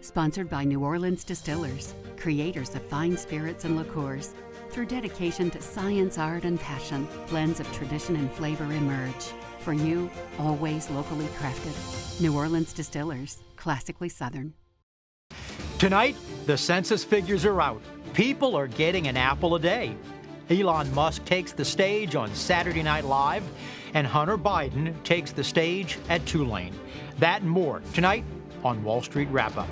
Sponsored by New Orleans Distillers, creators of fine spirits and liqueurs. Through dedication to science, art, and passion, blends of tradition and flavor emerge. For you, always locally crafted. New Orleans Distillers, classically Southern. Tonight, the census figures are out. People are getting an apple a day. Elon Musk takes the stage on Saturday Night Live, and Hunter Biden takes the stage at Tulane. That and more tonight on Wall Street Wrap-Up.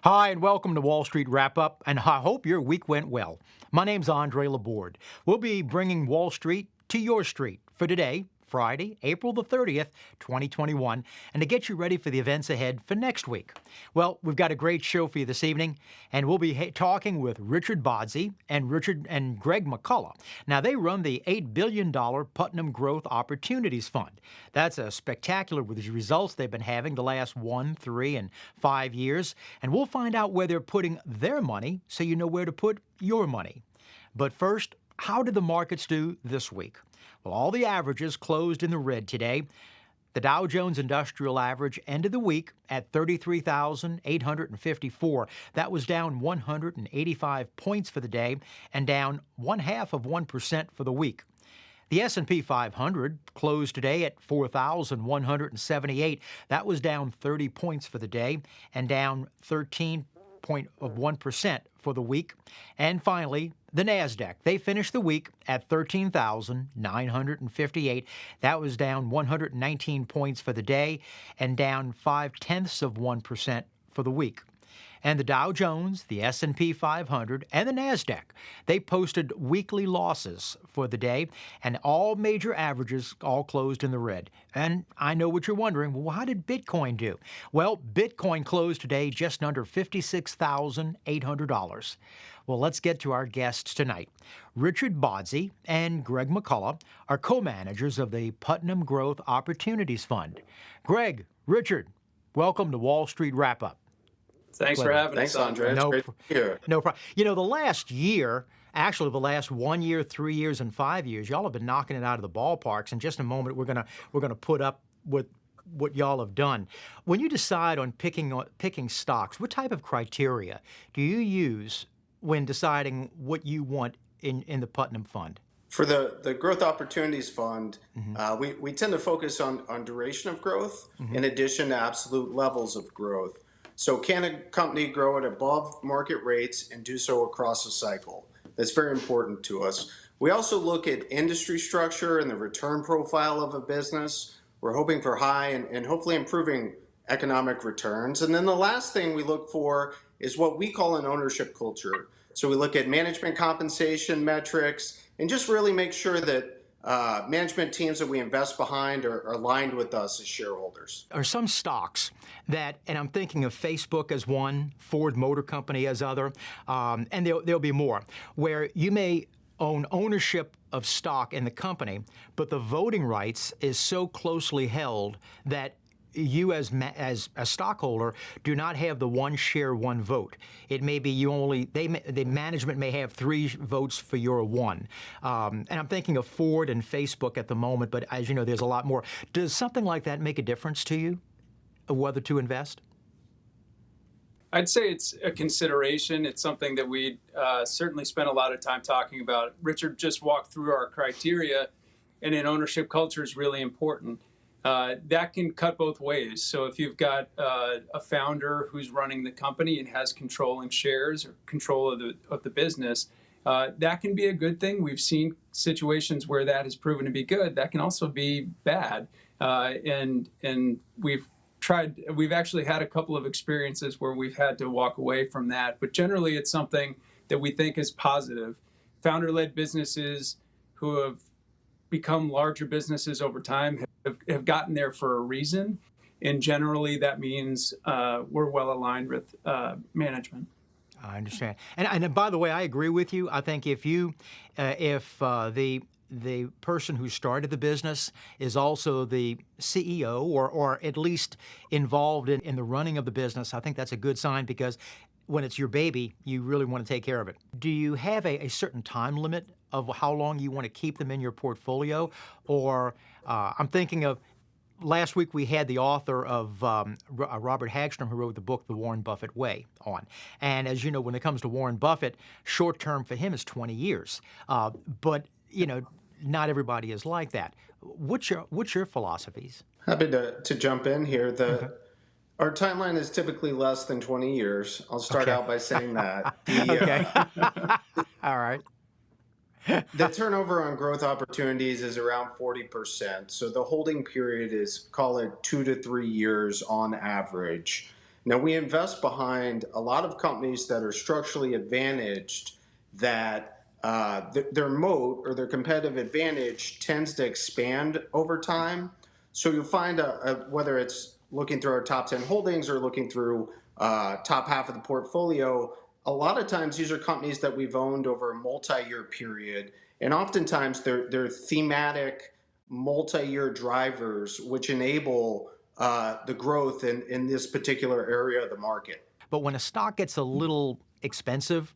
Hi, and welcome to Wall Street Wrap-Up, and I hope your week went well. My name's Andre Laborde. We'll be bringing Wall Street to your street for today, Friday, April the 30th, 2021, and to get you ready for the events ahead for next week. Well, we've got a great show for you this evening, and we'll be talking with Richard Bodsey and Greg McCullough. Now, they run the $8 billion Putnam Growth Opportunities Fund. That's a spectacular with the results they've been having the last 1, 3, and 5 years, and we'll find out where they're putting their money so you know where to put your money. But first, how did the markets do this week? Well, all the averages closed in the red today. The Dow Jones Industrial Average ended the week at 33,854. That was down 185 points for the day and down 0.5% for the week. The S&P 500 closed today at 4,178. That was down 30 points for the day and down 13.1% for the week. And finally, the NASDAQ, they finished the week at 13,958. That was down 119 points for the day and down 0.5% for the week. And the Dow Jones, the S&P 500, and the NASDAQ, they posted weekly losses for the day, and all major averages all closed in the red. And I know what you're wondering, well, how did Bitcoin do? Well, Bitcoin closed today just under $56,800. Well, let's get to our guests tonight. Richard Bodsey and Greg McCullough are co-managers of the Putnam Growth Opportunities Fund. Greg, Richard, welcome to Wall Street Wrap-Up. Thanks for having us, Andre. It's great to be here. No problem. You know, the last year, actually the last 1 year, 3 years, and 5 years, y'all have been knocking it out of the ballparks. In just a moment, we're gonna put up with what y'all have done. When you decide on picking stocks, what type of criteria do you use when deciding what you want in the Putnam Fund? For the Growth Opportunities Fund, we tend to focus on duration of growth in addition to absolute levels of growth. So can a company grow at above market rates and do so across a cycle? That's very important to us. We also look at industry structure and the return profile of a business. We're hoping for high and hopefully improving economic returns. And then the last thing we look for is what we call an ownership culture. So we look at management compensation metrics and just really make sure that management teams that we invest behind are aligned with us as shareholders. Are some stocks that, and I'm thinking of Facebook as one, Ford Motor Company as other, and there'll be more, where you may own ownership of stock in the company, but the voting rights is so closely held that you as a stockholder do not have the one share, one vote. It may be the management may have 3 votes for your 1. And I'm thinking of Ford and Facebook at the moment, but as you know, there's a lot more. Does something like that make a difference to you, whether to invest? I'd say it's a consideration. It's something that we certainly spent a lot of time talking about. Richard just walked through our criteria, and an ownership culture is really important. That can cut both ways. So if you've got a founder who's running the company and has controlling shares or control of the business, that can be a good thing. We've seen situations where that has proven to be good. That can also be bad. And we've actually had a couple of experiences where we've had to walk away from that. But generally, it's something that we think is positive. Founder-led businesses who have become larger businesses over time have gotten there for a reason, and generally that means we're well aligned with management. I understand, and by the way, I agree with you. I think if the person who started the business is also the CEO or at least involved in the running of the business, I think that's a good sign, because when it's your baby, you really want to take care of it. Do you have a certain time limit of how long you want to keep them in your portfolio? Or I'm thinking of last week we had the author of Robert Hagstrom, who wrote the book The Warren Buffett Way, on. And as you know, when it comes to Warren Buffett, short term for him is 20 years. But, not everybody is like that. What's your philosophies? Happy to jump in here. Okay. Our timeline is typically less than 20 years. I'll start out by saying that. Okay. All right. The turnover on growth opportunities is around 40%. So the holding period is, call it 2 to 3 years on average. Now, we invest behind a lot of companies that are structurally advantaged, that their moat or their competitive advantage tends to expand over time. So you'll find whether it's looking through our top 10 holdings or looking through top half of the portfolio, a lot of times these are companies that we've owned over a multi-year period, and oftentimes they're thematic multi-year drivers which enable the growth in this particular area of the market. But when a stock gets a little expensive,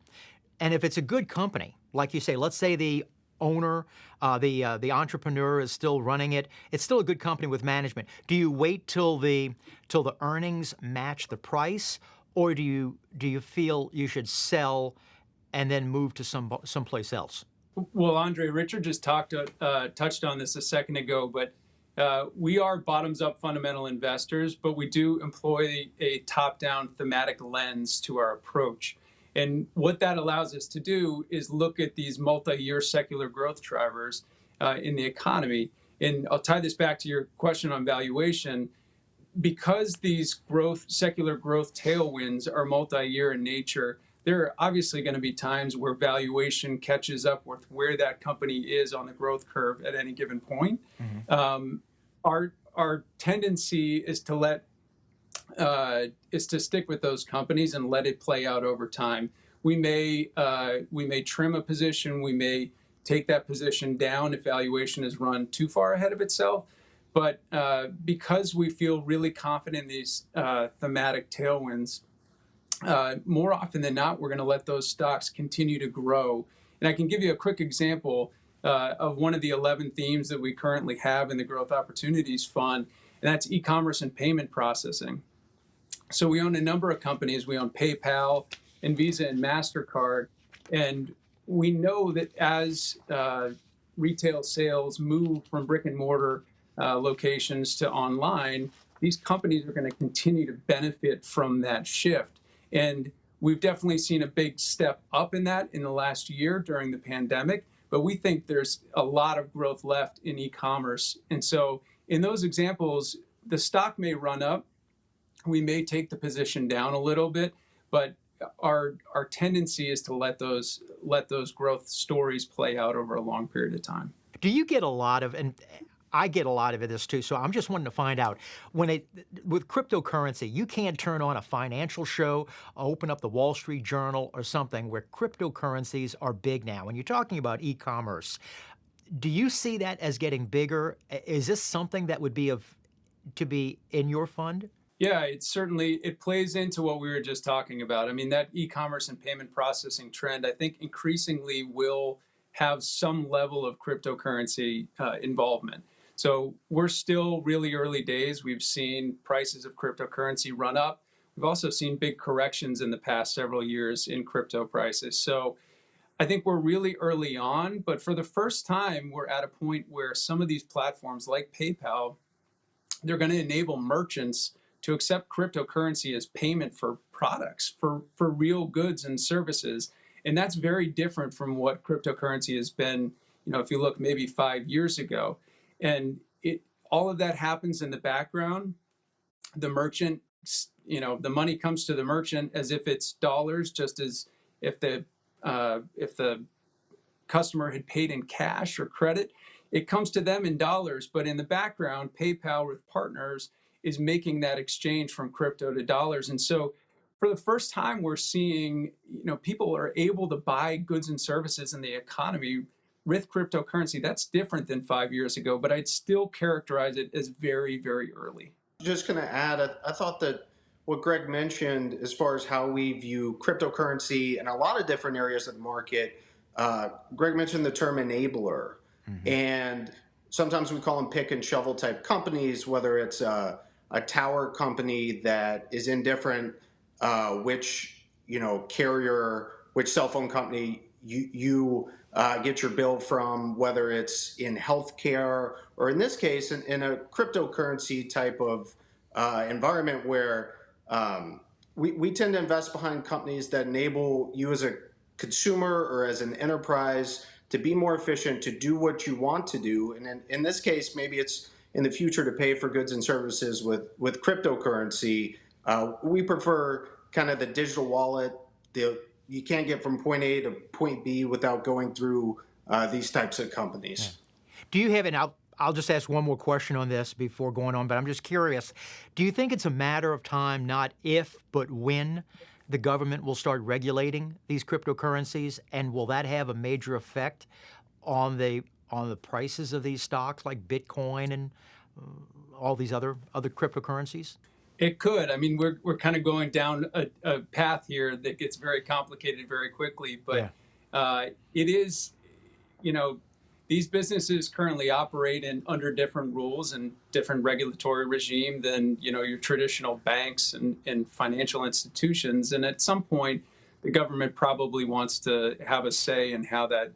and if it's a good company, like you say, let's say the owner, the entrepreneur is still running it, it's still a good company with management. Do you wait till the earnings match the price, or do you feel you should sell and then move to someplace else? Well, Andre, Richard just touched on this a second ago, but we are bottoms-up fundamental investors, but we do employ a top-down thematic lens to our approach. And what that allows us to do is look at these multi-year secular growth drivers in the economy. And I'll tie this back to your question on valuation. Because these secular growth tailwinds are multi-year in nature, there are obviously going to be times where valuation catches up with where that company is on the growth curve at any given point. Mm-hmm. Our tendency is to stick with those companies and let it play out over time. We may trim a position, we may take that position down if valuation has run too far ahead of itself. But because we feel really confident in these thematic tailwinds, more often than not, we're going to let those stocks continue to grow. And I can give you a quick example of one of the 11 themes that we currently have in the Growth Opportunities Fund, and that's e-commerce and payment processing. So we own a number of companies. We own PayPal and Visa and MasterCard. And we know that as retail sales move from brick and mortar locations to online, these companies are going to continue to benefit from that shift. And we've definitely seen a big step up in that in the last year during the pandemic, but we think there's a lot of growth left in e-commerce. And so in those examples, the stock may run up, we may take the position down a little bit, but our tendency is to let those growth stories play out over a long period of time. Do you get a lot of, and I get a lot of this too, so I'm just wanting to find out, with cryptocurrency, you can't turn on a financial show, open up the Wall Street Journal or something where cryptocurrencies are big now. When you're talking about e-commerce, do you see that as getting bigger? Is this something that would be to be in your fund? Yeah, it plays into what we were just talking about. I mean, that e-commerce and payment processing trend, I think increasingly will have some level of cryptocurrency involvement. So we're still really early days. We've seen prices of cryptocurrency run up. We've also seen big corrections in the past several years in crypto prices. So I think we're really early on, but for the first time, we're at a point where some of these platforms like PayPal, they're going to enable merchants to accept cryptocurrency as payment for products, for real goods and services. And that's very different from what cryptocurrency has been, if you look maybe 5 years ago. And all of that happens in the background. The merchant, the money comes to the merchant as if it's dollars, just as if the customer had paid in cash or credit. It comes to them in dollars, but in the background, PayPal with partners is making that exchange from crypto to dollars. And so for the first time, we're seeing, people are able to buy goods and services in the economy with cryptocurrency. That's different than 5 years ago, but I'd still characterize it as very, very early. Just going to add, I thought that what Greg mentioned as far as how we view cryptocurrency and a lot of different areas of the market. Greg mentioned the term enabler, and sometimes we call them pick and shovel type companies, whether it's a tower company that is indifferent which carrier, which cell phone company you get your bill from, whether it's in healthcare or in this case in a cryptocurrency type of environment where we tend to invest behind companies that enable you as a consumer or as an enterprise to be more efficient, to do what you want to do. And in this case, maybe it's in the future to pay for goods and services with cryptocurrency. We prefer kind of the digital wallet. You can't get from point A to point B without going through these types of companies. Yeah. Do you have an I'll just ask one more question on this before going on, but I'm just curious. Do you think it's a matter of time, not if, but when the government will start regulating these cryptocurrencies, and will that have a major effect on the prices of these stocks like Bitcoin and all these other cryptocurrencies? It could. I mean, we're kind of going down a path here that gets very complicated very quickly, but it is, these businesses currently operate under different rules and different regulatory regime than, your traditional banks and financial institutions. And at some point, the government probably wants to have a say in how that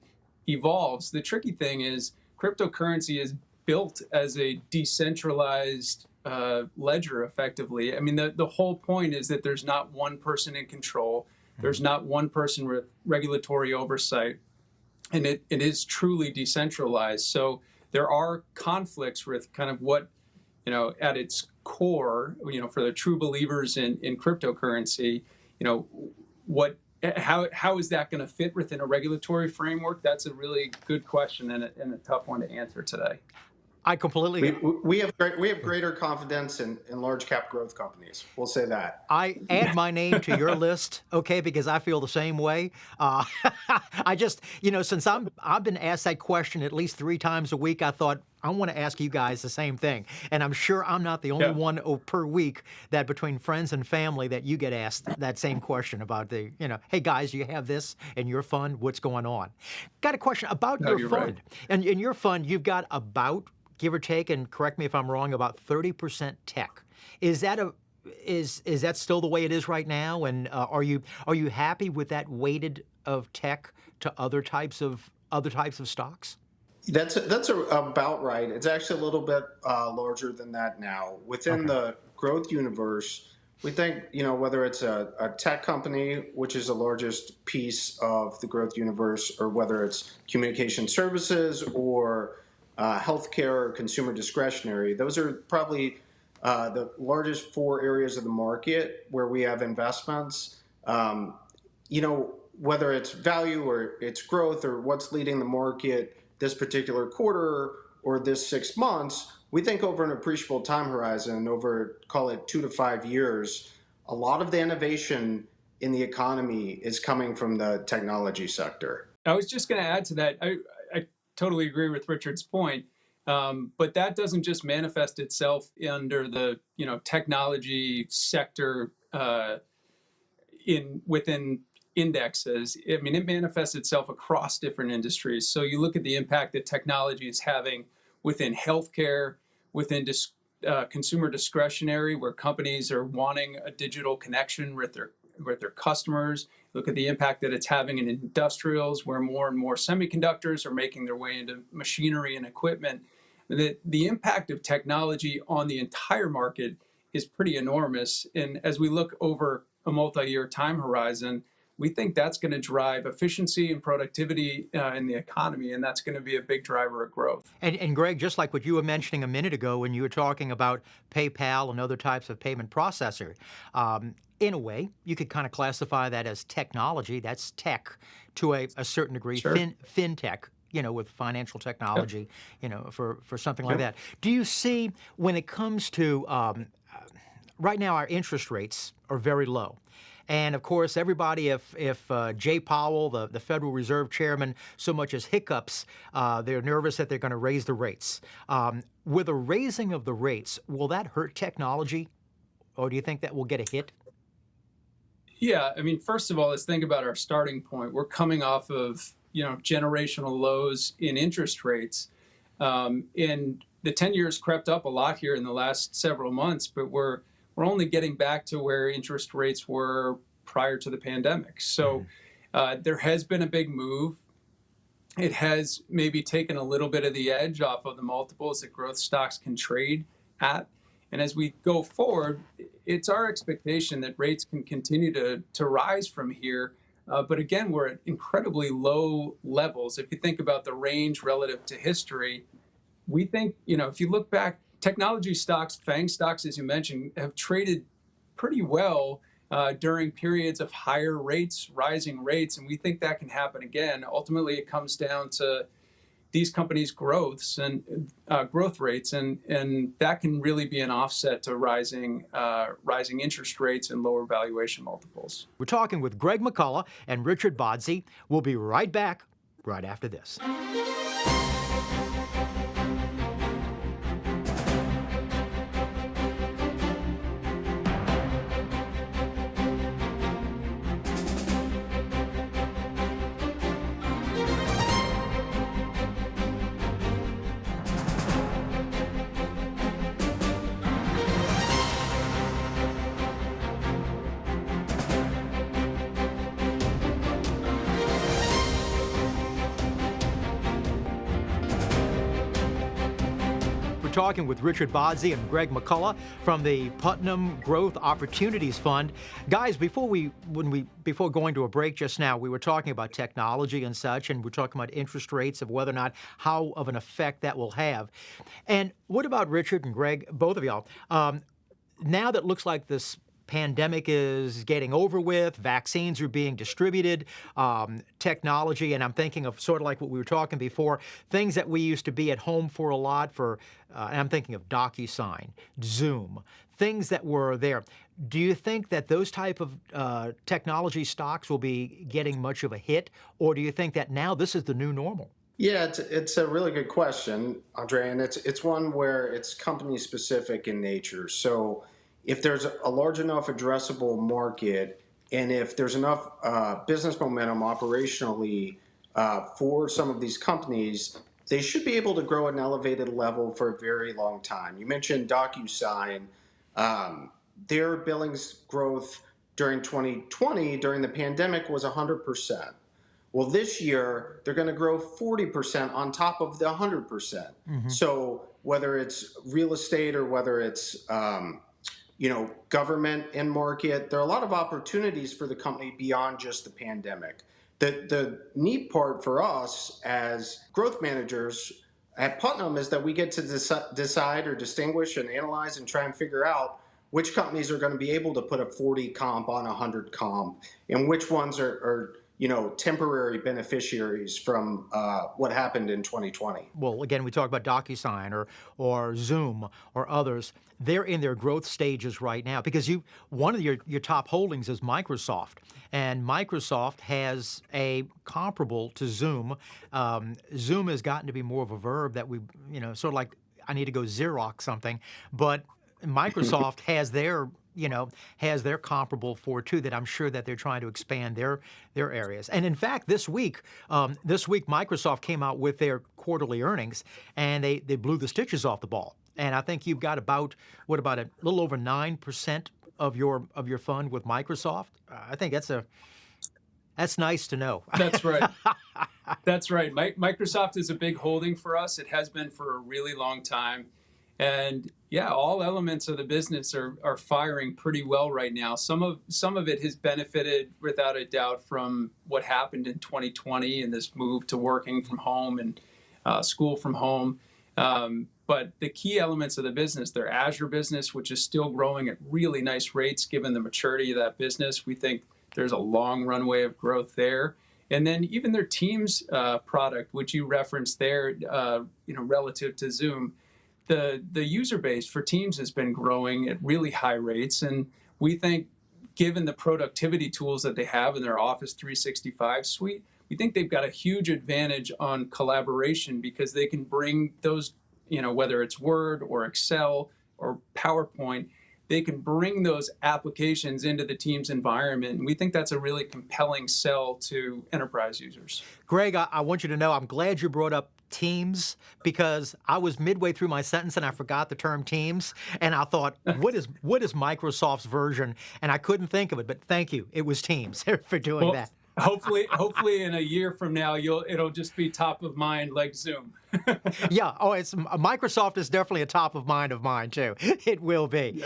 evolves. The tricky thing is cryptocurrency is built as a decentralized ledger, effectively. I mean, the whole point is that there's not one person in control. There's not one person with regulatory oversight. And it is truly decentralized. So there are conflicts with kind of what, at its core, for the true believers in cryptocurrency, how is that going to fit within a regulatory framework? That's a really good question and a tough one to answer today. I completely. We have greater confidence in large cap growth companies. We'll say that. I add my name to your list, okay, because I feel the same way. I just, since I've been asked that question at least 3 times a week, I thought I want to ask you guys the same thing. And I'm sure I'm not the only one per week that between friends and family that you get asked that same question about hey guys, you have this in your fund, what's going on? Got a question about your fund. Right. And in your fund, you've got about, give or take, and correct me if I'm wrong, about 30% tech. Is that still the way it is right now? And are you happy with that weighted of tech to other types of stocks? That's about right. It's actually a little bit larger than that now. Within the growth universe, we think whether it's a tech company, which is the largest piece of the growth universe, or whether it's communication services or healthcare or consumer discretionary. Those are probably the largest 4 areas of the market where we have investments. Whether it's value or it's growth or what's leading the market this particular quarter or this 6 months, we think over an appreciable time horizon, over, call it 2 to 5 years, a lot of the innovation in the economy is coming from the technology sector. I was just going to add to that. I totally agree with Richard's point, but that doesn't just manifest itself under the technology sector within indexes. I mean, it manifests itself across different industries. So you look at the impact that technology is having within healthcare, within consumer discretionary, where companies are wanting a digital connection with their customers. Look at the impact that it's having in industrials, where more and more semiconductors are making their way into machinery and equipment. The impact of technology on the entire market is pretty enormous. And as we look over a multi-year time horizon, we think that's going to drive efficiency and productivity in the economy, and that's going to be a big driver of growth. And Greg, just like what you were mentioning a minute ago when you were talking about PayPal and other types of payment processor, in a way, you could kind of classify that as technology. That's tech to a certain degree, sure. fintech, with financial technology, for something like that. Do you see, when it comes to, right now our interest rates are very low. And of course, everybody, if Jay Powell, the Federal Reserve Chairman, so much as hiccups, they're nervous that they're going to raise the rates. With a raising of the rates, will that hurt technology? or do you think that will get a hit? Yeah, I mean, first of all, let's think about our starting point. We're coming off of generational lows in interest rates, and the 10 years crept up a lot here in the last several months, but we're only getting back to where interest rates were prior to the pandemic. So there has been a big move. It has maybe taken a little bit of the edge off of the multiples that growth stocks can trade at. And as we go forward, it's our expectation that rates can continue to rise from here. But again, we're at incredibly low levels. If you think about the range relative to history, we think, if you look back, technology stocks, FANG stocks, as you mentioned, have traded pretty well during periods of higher rates, rising rates, and we think that can happen again. Ultimately, it comes down to these companies' growth rates, and that can really be an offset to rising interest rates and lower valuation multiples. We're talking with Greg McCullough and Richard Bodsey. We'll be right back right after this. Talking with Richard Bodsey and Greg McCullough from the Putnam Growth Opportunities Fund. Guys, before going to a break just now, we were talking about technology and such, and we're talking about interest rates, of whether or not how of an effect that will have. And what about Richard and Greg, both of y'all? Now that looks like this pandemic is getting over with, vaccines are being distributed, technology, and I'm thinking of sort of like what we were talking before, things that we used to be at home for a lot and I'm thinking of DocuSign, Zoom, things that were there. Do you think that those type of technology stocks will be getting much of a hit, or do you think that now this is the new normal? Yeah, it's a really good question, Andre, and it's one where it's company specific in nature. So if there's a large enough addressable market, and if there's enough business momentum operationally for some of these companies, they should be able to grow at an elevated level for a very long time. You mentioned DocuSign. Their billings growth during 2020, during the pandemic, was 100%. Well, this year, they're going to grow 40% on top of the 100%. Mm-hmm. So whether it's real estate or whether it's government and market, there are a lot of opportunities for the company beyond just the pandemic. The neat part for us as growth managers at Putnam is that we get to decide or distinguish and analyze and try and figure out which companies are going to be able to put a 40 comp on a 100 comp, and which ones are temporary beneficiaries from what happened in 2020. Well, again, we talk about DocuSign or Zoom or others. They're in their growth stages right now because one of your top holdings is Microsoft, and Microsoft has a comparable to Zoom. Zoom has gotten to be more of a verb that we, sort of like I need to go Xerox something, but Microsoft has their comparable for too, that I'm sure that they're trying to expand their areas. And in fact, this week Microsoft came out with their quarterly earnings, and they blew the stitches off the ball. And I think you've got about a little over 9% of your fund with Microsoft. I think that's nice to know. That's right. That's right. Microsoft is a big holding for us. It has been for a really long time. And yeah, all elements of the business are firing pretty well right now. Some of it has benefited without a doubt from what happened in 2020 and this move to working from home and school from home. But the key elements of the business, their Azure business, which is still growing at really nice rates given the maturity of that business, we think there's a long runway of growth there. And then even their Teams product, which you referenced there, relative to Zoom. The user base for Teams has been growing at really high rates, and we think, given the productivity tools that they have in their Office 365 suite, we think they've got a huge advantage on collaboration because they can bring those, whether it's Word or Excel or PowerPoint, they can bring those applications into the Teams environment. And we think that's a really compelling sell to enterprise users. Greg, I want you to know I'm glad you brought up Teams, because I was midway through my sentence and I forgot the term Teams, and I thought, what is Microsoft's version? And I couldn't think of it, but thank you. It was Teams for doing that. Hopefully in a year from now, it'll just be top of mind like Zoom. Yeah. Oh, Microsoft is definitely a top of mind of mine too. It will be. Yeah.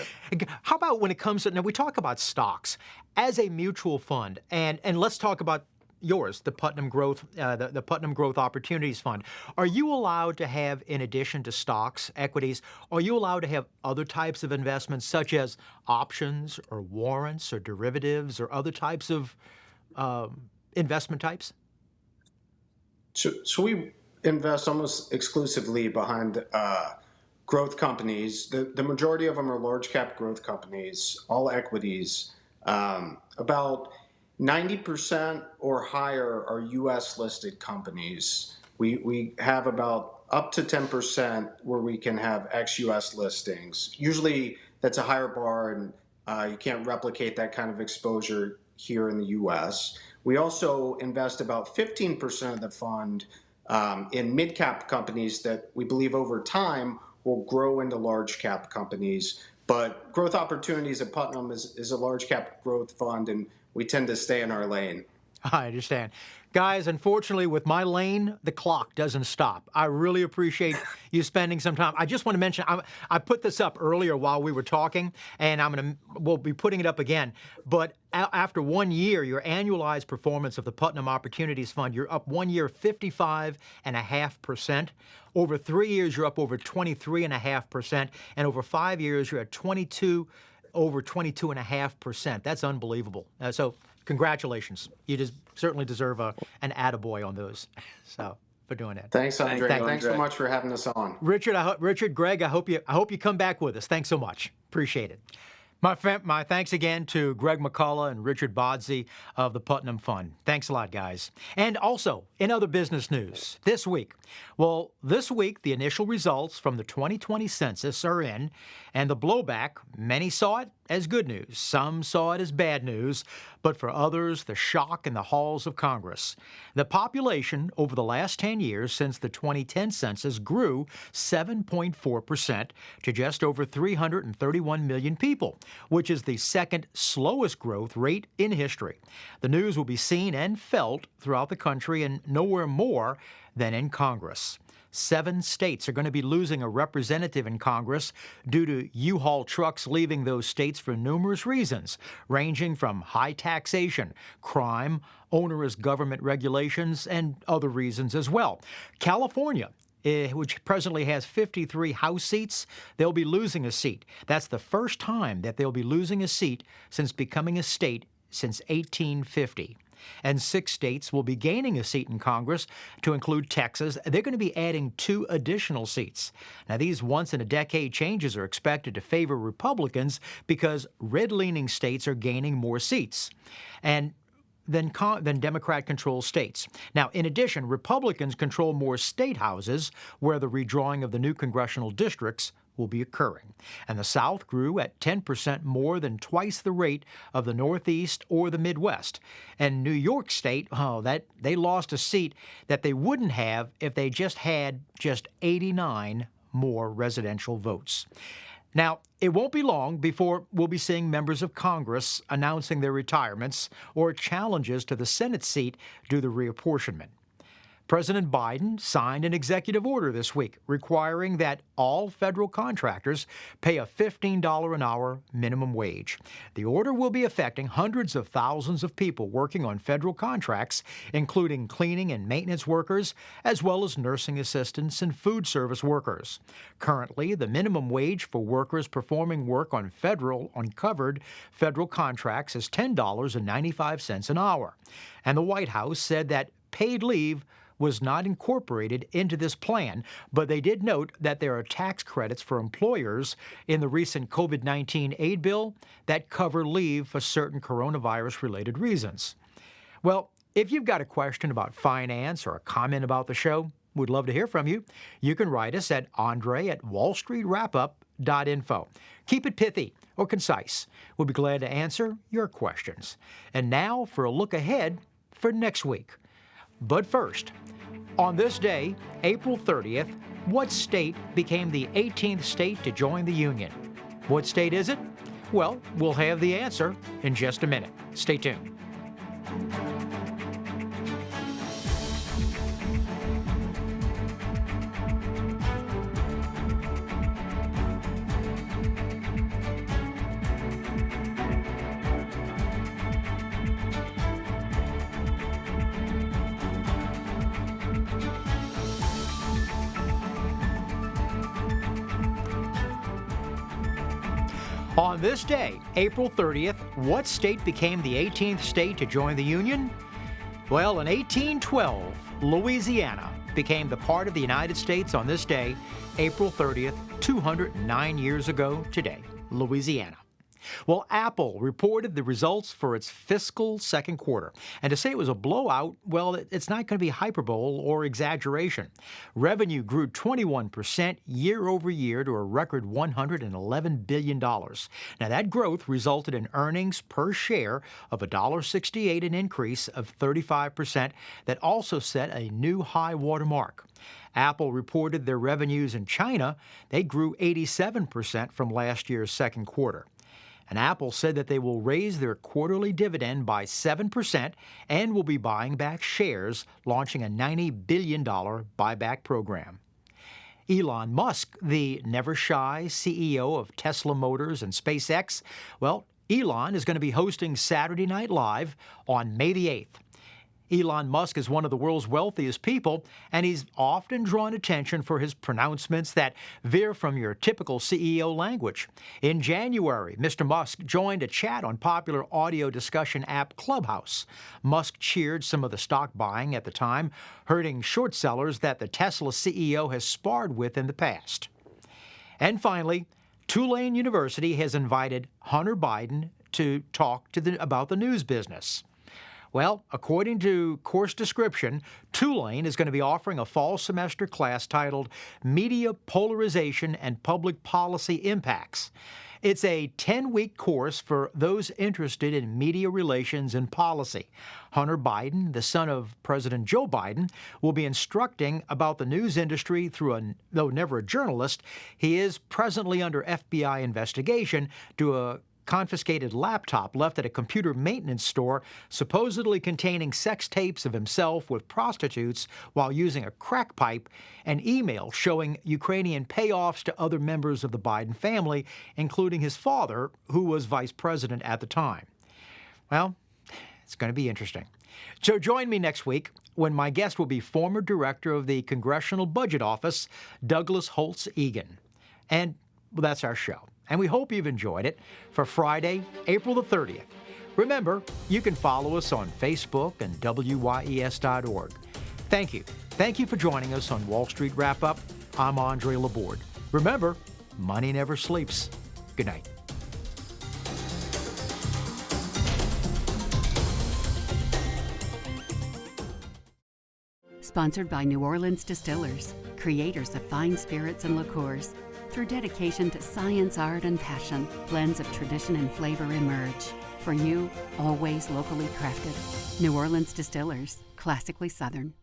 How about when it comes to, now we talk about stocks as a mutual fund, and let's talk about yours, the Putnam Growth, the Putnam Growth Opportunities Fund. Are you allowed to have, in addition to stocks, equities, are you allowed to have other types of investments such as options or warrants or derivatives or other types of investment types? So we invest almost exclusively behind growth companies. The majority of them are large cap growth companies, all equities. About 90% or higher are U.S. listed companies. We have about up to 10% where we can have ex-U.S. listings. Usually that's a higher bar, and you can't replicate that kind of exposure here in the U.S. We also invest about 15% of the fund in mid-cap companies that we believe over time will grow into large cap companies. But Growth Opportunities at Putnam is a large cap growth fund, and we tend to stay in our lane. I understand. Guys, unfortunately, with my lane, the clock doesn't stop. I really appreciate you spending some time. I just want to mention, I put this up earlier while we were talking, and we'll be putting it up again. But after 1 year, your annualized performance of the Putnam Opportunities Fund, you're up 1 year 55.5%. Over 3 years, you're up over 23.5%. And over 5 years, you're at over 22.5%. That's unbelievable. So congratulations. You just certainly deserve an attaboy on those. So for doing that. Thanks, Andre. Thanks so much for having us on. Richard, Greg, I hope you come back with us. Thanks so much. Appreciate it. My thanks again to Greg McCullough and Richard Bodsey of the Putnam Fund. Thanks a lot, guys. And also, in other business news, this week, the initial results from the 2020 census are in, and the blowback, many saw it as good news, some saw it as bad news, but for others, the shock in the halls of Congress. The population over the last 10 years since the 2010 census grew 7.4% to just over 331 million people, which is the second slowest growth rate in history. The news will be seen and felt throughout the country and nowhere more than in Congress. 7 states are going to be losing a representative in Congress due to U-Haul trucks leaving those states for numerous reasons, ranging from high taxation, crime, onerous government regulations, and other reasons as well. California, which presently has 53 House seats, they'll be losing a seat. That's the first time that they'll be losing a seat since becoming a state since 1850. And 6 states will be gaining a seat in Congress, to include Texas. They're going to be adding 2 additional seats. Now, these once-in-a-decade changes are expected to favor Republicans because red-leaning states are gaining more seats than Democrat-controlled states. Now, in addition, Republicans control more state houses where the redrawing of the new congressional districts will be occurring. And the South grew at 10% more than twice the rate of the Northeast or the Midwest. And New York State, they lost a seat that they wouldn't have if they had 89 more residential votes. Now, it won't be long before we'll be seeing members of Congress announcing their retirements or challenges to the Senate seat due to reapportionment. President Biden signed an executive order this week requiring that all federal contractors pay a $15 an hour minimum wage. The order will be affecting hundreds of thousands of people working on federal contracts, including cleaning and maintenance workers, as well as nursing assistants and food service workers. Currently, the minimum wage for workers performing work on covered federal contracts is $10.95 an hour. And the White House said that paid leave was not incorporated into this plan, but they did note that there are tax credits for employers in the recent COVID-19 aid bill that cover leave for certain coronavirus-related reasons. Well, if you've got a question about finance or a comment about the show, we'd love to hear from you. You can write us at Andre@wallstreetwrapup.com. wys.info. Keep it pithy or concise. We'll be glad to answer your questions. And now for a look ahead for next week. But first, on this day, April 30th, what state became the 18th state to join the Union? What state is it? Well, we'll have the answer in just a minute. Stay tuned. On this day, April 30th, what state became the 18th state to join the Union? Well, in 1812, Louisiana became the part of the United States on this day, April 30th, 209 years ago today, Louisiana. Well, Apple reported the results for its fiscal second quarter. And to say it was a blowout, well, it's not going to be hyperbole or exaggeration. Revenue grew 21% year over year to a record $111 billion. Now, that growth resulted in earnings per share of $1.68, an increase of 35%, that also set a new high water mark. Apple reported their revenues in China. They grew 87% from last year's second quarter. And Apple said that they will raise their quarterly dividend by 7% and will be buying back shares, launching a $90 billion buyback program. Elon Musk, the never-shy CEO of Tesla Motors and SpaceX, well, Elon is going to be hosting Saturday Night Live on May the 8th. Elon Musk is one of the world's wealthiest people, and he's often drawn attention for his pronouncements that veer from your typical CEO language. In January, Mr. Musk joined a chat on popular audio discussion app Clubhouse. Musk cheered some of the stock buying at the time, hurting short sellers that the Tesla CEO has sparred with in the past. And finally, Tulane University has invited Hunter Biden to talk about the news business. Well, according to course description, Tulane is going to be offering a fall semester class titled Media Polarization and Public Policy Impacts. It's a 10-week course for those interested in media relations and policy. Hunter Biden, the son of President Joe Biden, will be instructing about the news industry though never a journalist, he is presently under FBI investigation due to a confiscated laptop left at a computer maintenance store supposedly containing sex tapes of himself with prostitutes while using a crack pipe, and email showing Ukrainian payoffs to other members of the Biden family, including his father, who was vice president at the time. Well, it's going to be interesting. So join me next week when my guest will be former director of the Congressional Budget Office, Douglas Holtz Egan. And well, that's our show. And we hope you've enjoyed it for Friday, April the 30th. Remember, you can follow us on Facebook and WYES.org. Thank you. Thank you for joining us on Wall Street Wrap-Up. I'm Andre Laborde. Remember, money never sleeps. Good night. Sponsored by New Orleans Distillers, creators of fine spirits and liqueurs. Through dedication to science, art, and passion, blends of tradition and flavor emerge. For you, always locally crafted. New Orleans Distillers, classically Southern.